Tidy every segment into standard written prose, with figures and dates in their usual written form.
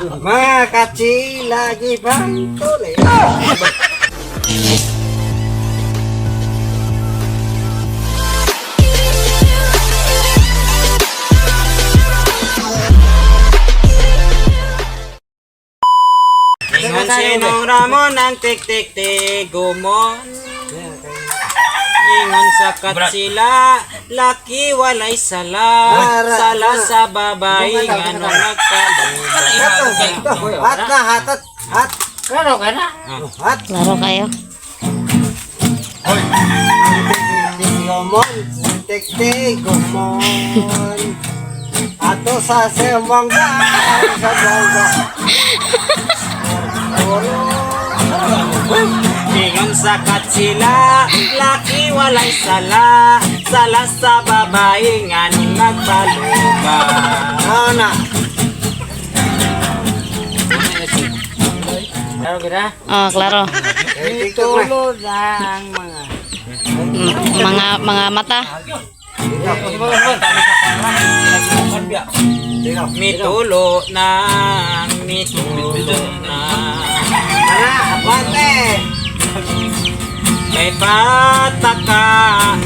Mga kacil lagi bang tole. Ingon sinong ramon ang tik-tik-tik gumon. Ingon sakat sila, laki walay sala. Sala sa babae, ngano nagkaluba. Hat na hatat. Hat. Klaro ka na? Hat. Laro kayo. Gomon. Tik-tik gomon. Ato sa semangga. Sa bangga. Ingon sakat sila, laki walay sala. Sala sa babae, ngano nagkaluba. Ana. Klaro ka na? Oh, klaro. Tulog ang Mga mata. mitulo na, mitulo na. Ana, abante. May pataka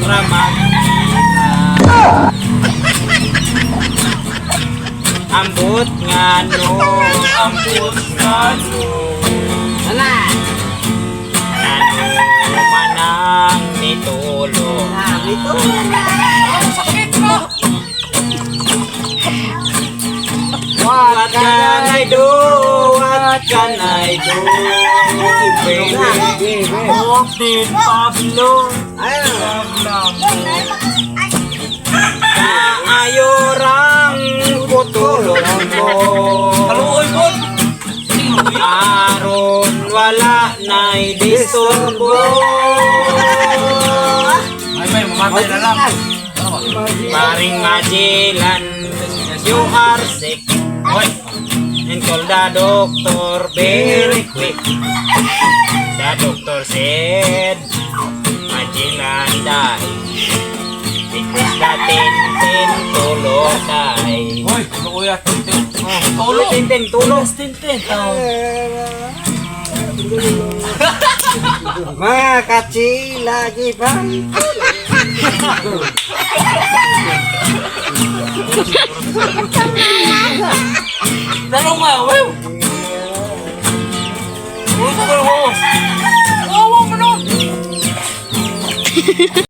ramag ambot ngano, ambot ngano. Ana. Ano manang nitulo. Ito. What can I do? What can I do? Baby, walk in Pablo. Kaayorang putulong mo. Aron wala na'y disturbo. Paring Magellan, you are sick. And call the doctor very quick. The doctor said Magellan died because the Tintin tulo died. Hoy, ano kuya? Tulo Tintin, tulo. Mga kacil lagi bang Tanong nga, wew! Uy,